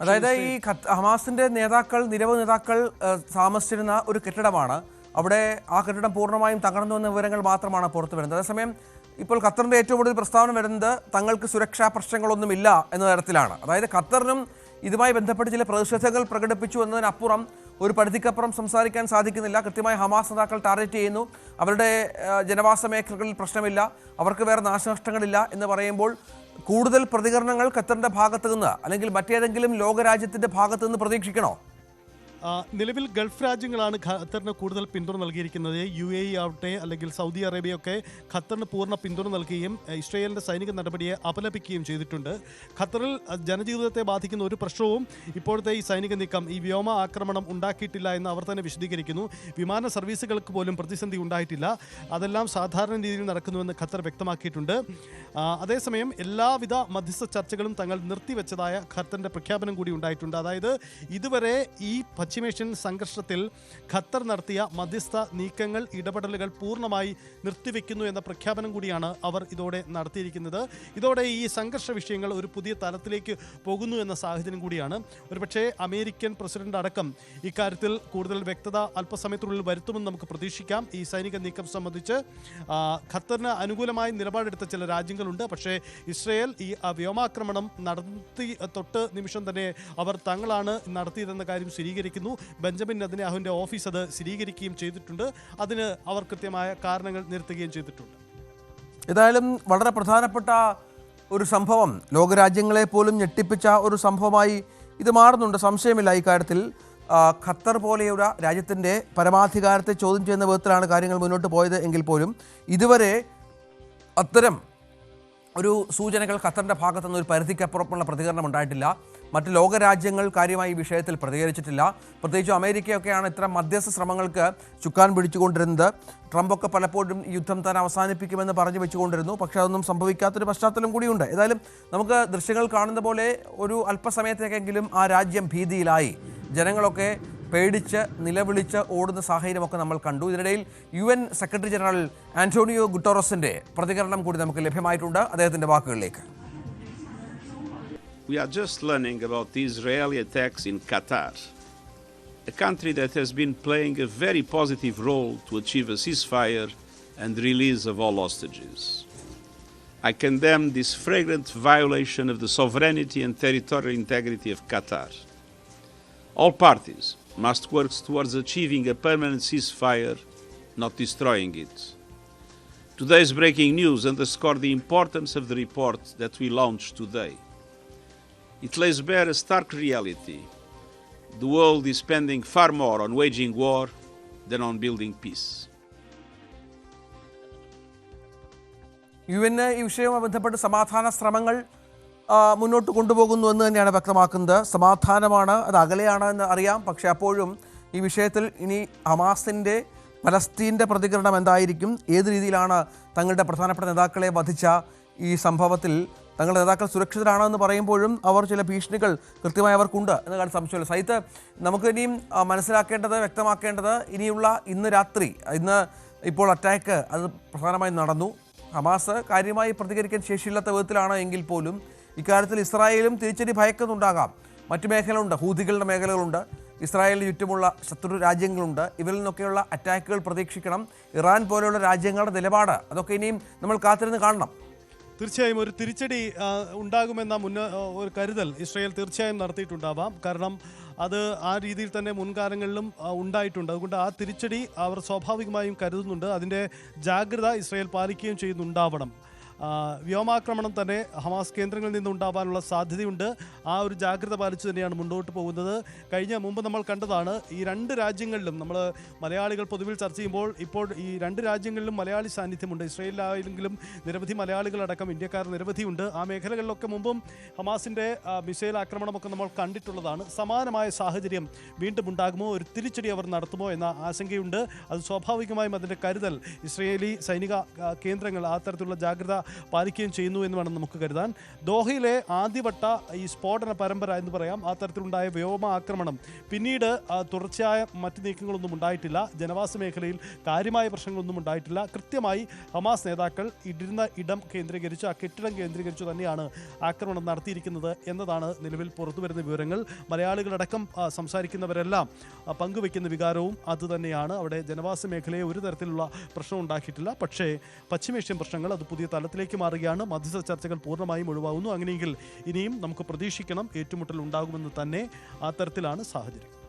അതായത് ഈ ഹമാസിന്റെ നേതാക്കൾ നിരവധി നേതാക്കൾ താമസിച്ചിരുന്ന ഒരു കെട്ടിടമാണ്. അവിടെ ആ കെട്ടിടം പൂർണ്ണമായും തകർന്നു വന്ന വിവരങ്ങൾ മാത്രമാണ് പുറത്തു വരുന്നത്. അതേസമയം ഇപ്പോൾ ഖത്തറിന്റെ ഏറ്റവും കൂടുതൽ പ്രസ്താവന വരുന്നത് തങ്ങൾക്ക് സുരക്ഷാ പ്രശ്നങ്ങളൊന്നുമില്ല എന്ന തരത്തിലാണ്. അതായത് ഖത്തറിനും ഇതുമായി ബന്ധപ്പെട്ട് ചില പ്രതിഷേധങ്ങൾ പ്രകടിപ്പിച്ചു എന്നതിനപ്പുറം ഒരു പരിധിക്കപ്പുറം സംസാരിക്കാൻ സാധിക്കുന്നില്ല. കൃത്യമായി ഹമാസ് നേതാക്കൾ ടാർഗറ്റ് ചെയ്യുന്നു. അവരുടെ ജനവാസ മേഖലകളിൽ പ്രശ്നമില്ല, അവർക്ക് വേറെ നാശനഷ്ടങ്ങളില്ല എന്ന് പറയുമ്പോൾ കൂടുതൽ പ്രതികരണങ്ങൾ ഖത്തറിന്റെ ഭാഗത്ത് നിന്ന് അല്ലെങ്കിൽ മറ്റേതെങ്കിലും ലോകരാജ്യത്തിന്റെ ഭാഗത്ത് നിന്ന് പ്രതീക്ഷിക്കണോ? നിലവിൽ ഗൾഫ് രാജ്യങ്ങളാണ് ഖത്തറിന് കൂടുതൽ പിന്തുണ നൽകിയിരിക്കുന്നത്. UAE ആവട്ടെ അല്ലെങ്കിൽ സൗദി അറേബ്യയൊക്കെ ഖത്തറിന് പൂർണ്ണ പിന്തുണ നൽകുകയും ഇസ്രയേലിൻ്റെ സൈനിക നടപടിയെ അപലപിക്കുകയും ചെയ്തിട്ടുണ്ട്. ഖത്തറിൽ ജനജീവിതത്തെ ബാധിക്കുന്ന ഒരു പ്രശ്നവും ഇപ്പോഴത്തെ ഈ സൈനിക നീക്കം, ഈ വ്യോമ ആക്രമണം ഉണ്ടാക്കിയിട്ടില്ല എന്ന് അവർ തന്നെ വിശദീകരിക്കുന്നു. വിമാന സർവീസുകൾക്ക് പോലും പ്രതിസന്ധി ഉണ്ടായിട്ടില്ല, അതെല്ലാം സാധാരണ രീതിയിൽ നടക്കുന്നുവെന്ന് ഖത്തർ വ്യക്തമാക്കിയിട്ടുണ്ട്. അതേസമയം എല്ലാവിധ മധ്യസ്ഥ ചർച്ചകളും തങ്ങൾ നിർത്തിവെച്ചതായ ഖത്തറിൻ്റെ പ്രഖ്യാപനം കൂടി ഉണ്ടായിട്ടുണ്ട്. അതായത് ഇതുവരെ ഈ പശ്ചിമേഷ്യൻ സംഘർഷത്തിൽ ഖത്തർ നടത്തിയ മധ്യസ്ഥ നീക്കങ്ങൾ, ഇടപെടലുകൾ പൂർണ്ണമായി നിർത്തിവെക്കുന്നു എന്ന പ്രഖ്യാപനം കൂടിയാണ് അവർ ഇതോടെ നടത്തിയിരിക്കുന്നത്. ഇതോടെ ഈ സംഘർഷ വിഷയങ്ങൾ ഒരു പുതിയ തലത്തിലേക്ക് പോകുന്നു എന്ന സാഹചര്യം കൂടിയാണ്. ഒരുപക്ഷെ അമേരിക്കൻ പ്രസിഡന്റ് അടക്കം ഇക്കാര്യത്തിൽ കൂടുതൽ വ്യക്തത അല്പസമയത്തിനുള്ളിൽ വരുത്തുമെന്ന് നമുക്ക് പ്രതീക്ഷിക്കാം. ഈ സൈനിക നീക്കം സംബന്ധിച്ച് ഖത്തറിന് അനുകൂലമായി നിലപാടെടുത്ത ചില രാജ്യങ്ങളുണ്ട്. പക്ഷേ ഇസ്രയേൽ ഈ വ്യോമാക്രമണം നടത്തി തൊട്ട് നിമിഷം തന്നെ അവർ തങ്ങളാണ് നടത്തിയതെന്ന കാര്യം സ്ഥിരീകരിക്കുന്നു. ബെഞ്ചമിൻ നെതന്യാഹുവിന്റെ ഓഫീസ് അത് സ്ഥിരീകരിക്കുകയും ചെയ്തിട്ടുണ്ട്. അതിന് അവർ കൃത്യമായ കാരണങ്ങൾ നിരത്തുകയും ചെയ്തിട്ടുണ്ട്. ഏതായാലും വളരെ പ്രധാനപ്പെട്ട ഒരു സംഭവം, ലോകരാജ്യങ്ങളെ പോലും ഞെട്ടിപ്പിച്ച ഒരു സംഭവമായി ഇത് മാറുന്നുണ്ട്, സംശയമില്ല ഇക്കാര്യത്തിൽ. ഖത്തർ പോലെയുള്ള രാജ്യത്തിൻ്റെ പരമാധികാരത്തെ ചോദ്യം ചെയ്യുന്ന വിധത്തിലാണ് കാര്യങ്ങൾ മുന്നോട്ട് പോയത് എങ്കിൽ പോലും ഇതുവരെ അത്തരം ഒരു സൂചനകൾ ഖത്തറിൻ്റെ ഭാഗത്തുനിന്ന് ഒരു പരിധിക്കപ്പുറമുള്ള പ്രതികരണം ഉണ്ടായിട്ടില്ല. മറ്റ് ലോകരാജ്യങ്ങൾ കാര്യമായി ഈ വിഷയത്തിൽ പ്രതികരിച്ചിട്ടില്ല. പ്രത്യേകിച്ചും അമേരിക്കയൊക്കെയാണ് ഇത്തരം മധ്യസ്ഥ ശ്രമങ്ങൾക്ക് ചുക്കാൻ പിടിച്ചുകൊണ്ടിരുന്നത്. ട്രംപൊക്കെ പലപ്പോഴും ഈ യുദ്ധം താൻ അവസാനിപ്പിക്കുമെന്ന് പറഞ്ഞു വെച്ചുകൊണ്ടിരുന്നു. പക്ഷേ അതൊന്നും സംഭവിക്കാത്തൊരു പശ്ചാത്തലം കൂടിയുണ്ട്. ഏതായാലും നമുക്ക് ദൃശ്യങ്ങൾ കാണുന്ന പോലെ ഒരു അല്പസമയത്തേക്കെങ്കിലും ആ രാജ്യം ഭീതിയിലായി, ജനങ്ങളൊക്കെ പേടിച്ച് നിലവിളിച്ച് ഓടുന്ന സാഹചര്യമൊക്കെ നമ്മൾ കണ്ടു. ഇതിനിടയിൽ UN സെക്രട്ടറി ജനറൽ ആന്റോണിയോ ഗുട്ടറസിന്റെ പ്രതികരണം കൂടി നമുക്ക് ലഭ്യമായിട്ടുണ്ട്. അദ്ദേഹത്തിന്റെ വാക്കുകളിലേക്ക്. We are just learning about the Israeli attacks in Qatar, a country that has been playing a very positive role to achieve a ceasefire and release of all hostages. I condemn this flagrant violation of the sovereignty and territorial integrity of Qatar. All parties must work towards achieving a permanent ceasefire, not destroying it. Today's breaking news underscores the importance of the report that we launched today. It lays bare a stark reality. The world is spending far more on waging war than on building peace. UN ഈ വിഷയവുമായി ബന്ധപ്പെട്ട് സമാധാന ശ്രമങ്ങൾ മുന്നോട്ട് കൊണ്ടുപോകുന്നു എന്ന് തന്നെയാണ് വ്യക്തമാക്കുന്നത്. സമാധാനമാണ്, അത് അകലെയാണ് എന്ന് അറിയാം. പക്ഷേ അപ്പോഴും ഈ വിഷയത്തിൽ ഇനി ഹമാസിൻ്റെ പലസ്തീൻ്റെ പ്രതികരണം എന്തായിരിക്കും, ഏത് രീതിയിലാണ് തങ്ങളുടെ പ്രധാനപ്പെട്ട നേതാക്കളെ വധിച്ച ഈ സംഭവത്തിൽ തങ്ങളുടെ നേതാക്കൾ സുരക്ഷിതരാണെന്ന് പറയുമ്പോഴും അവർ ചില ഭീഷണികൾ കൃത്യമായി അവർക്കുണ്ട് എന്ന കാര്യം സംശയമില്ല. സൈത്ത്, നമുക്ക് ഇനിയും മനസ്സിലാക്കേണ്ടത്, വ്യക്തമാക്കേണ്ടത്, ഇനിയുള്ള ഇന്ന് രാത്രി, ഇന്ന് ഇപ്പോൾ അറ്റാക്ക് അത് പ്രധാനമായും നടന്നു. ഹമാസ് കാര്യമായി പ്രതികരിക്കാൻ ശേഷിയില്ലാത്ത വിധത്തിലാണ് എങ്കിൽ പോലും ഇക്കാര്യത്തിൽ ഇസ്രായേലും തിരിച്ചടി ഭയക്കുന്നുണ്ടാകാം. മറ്റു മേഖലകളുണ്ട്, ഹൂതികളുടെ മേഖലകളുണ്ട്, ഇസ്രായേലിന് ചുറ്റുമുള്ള ശത്രു രാജ്യങ്ങളുണ്ട്. ഇവരിൽ നിന്നൊക്കെയുള്ള അറ്റാക്കുകൾ പ്രതീക്ഷിക്കണം. ഇറാൻ പോലെയുള്ള രാജ്യങ്ങളുടെ നിലപാട് അതൊക്കെ ഇനിയും നമ്മൾ കാത്തിരുന്ന് കാണണം. തീർച്ചയായും ഒരു തിരിച്ചടി ഉണ്ടാകുമെന്ന ഒരു കരുതൽ ഇസ്രായേൽ തീർച്ചയായും നടത്തിയിട്ടുണ്ടാവാം. കാരണം അത് ആ രീതിയിൽ തന്നെ മുൻകാലങ്ങളിലും ഉണ്ടായിട്ടുണ്ട്. അതുകൊണ്ട് ആ തിരിച്ചടി അവർ സ്വാഭാവികമായും കരുതുന്നുണ്ട്. അതിൻ്റെ ജാഗ്രത ഇസ്രായേൽ പാലിക്കുകയും ചെയ്യുന്നുണ്ടാവണം. വ്യോമാക്രമണം തന്നെ ഹമാസ് കേന്ദ്രങ്ങളിൽ നിന്നുണ്ടാവാനുള്ള സാധ്യതയുണ്ട്. ആ ഒരു ജാഗ്രത പാലിച്ചു തന്നെയാണ് മുന്നോട്ട് പോകുന്നത്. മുമ്പ് നമ്മൾ കണ്ടതാണ്, ഈ രണ്ട് രാജ്യങ്ങളിലും നമ്മൾ മലയാളികൾ പൊതുവിൽ ചർച്ച ചെയ്യുമ്പോൾ ഇപ്പോൾ ഈ രണ്ട് രാജ്യങ്ങളിലും മലയാളി സാന്നിധ്യമുണ്ട്. ഇസ്രായേലിലായെങ്കിലും നിരവധി മലയാളികളടക്കം ഇന്ത്യക്കാർ നിരവധിയുണ്ട്. ആ മേഖലകളിലൊക്കെ മുമ്പും ഹമാസിൻ്റെ മിസൈൽ ആക്രമണമൊക്കെ നമ്മൾ കണ്ടിട്ടുള്ളതാണ്. സമാനമായ സാഹചര്യം വീണ്ടും ഉണ്ടാകുമോ, ഒരു തിരിച്ചടി അവർ നടത്തുമോ എന്ന ആശങ്കയുണ്ട്. അത് സ്വാഭാവികമായും അതിൻ്റെ കരുതൽ ഇസ്രായേലി സൈനിക കേന്ദ്രങ്ങൾ ആ തരത്തിലുള്ള ജാഗ്രത പാലിക്കുകയും ചെയ്യുന്നു എന്ന് വേണം നമുക്ക് കരുതാൻ. ദോഹയിലെ ആദ്യവട്ട ഈ സ്ഫോടന പരമ്പര എന്ന് പറയാം, ആ തരത്തിലുണ്ടായ വ്യോമ ആക്രമണം പിന്നീട് തുടർച്ചയായ മറ്റ് നീക്കങ്ങളൊന്നും ഉണ്ടായിട്ടില്ല. ജനവാസ മേഖലയിൽ കാര്യമായ പ്രശ്നങ്ങളൊന്നും ഉണ്ടായിട്ടില്ല. കൃത്യമായി ഹമാസ് നേതാക്കൾ ഇരുന്ന ഇടം കേന്ദ്രീകരിച്ച്, ആ കെട്ടിടം കേന്ദ്രീകരിച്ച് തന്നെയാണ് ആക്രമണം നടത്തിയിരിക്കുന്നത് എന്നതാണ് നിലവിൽ പുറത്തുവരുന്ന വിവരങ്ങൾ. മലയാളികളടക്കം സംസാരിക്കുന്നവരെല്ലാം പങ്കുവെക്കുന്ന വികാരവും അതുതന്നെയാണ്. അവിടെ ജനവാസ മേഖലയെ ഒരു തരത്തിലുള്ള പ്രശ്നം ഉണ്ടാക്കിയിട്ടില്ല. പക്ഷേ പശ്ചിമേഷ്യൻ പ്രശ്നങ്ങൾ അത് പുതിയ തലത്തിലേക്ക് മാറുകയാണ്. മധ്യസ്ഥ ചർച്ചകൾ പൂർണ്ണമായും ഒഴിവാകുന്നു. അങ്ങനെയെങ്കിൽ ഇനിയും നമുക്ക് പ്രതീക്ഷിക്കണം ഏറ്റുമുട്ടൽ ഉണ്ടാകുമെന്ന് തന്നെ. ആ തരത്തിലാണ് സാഹചര്യം.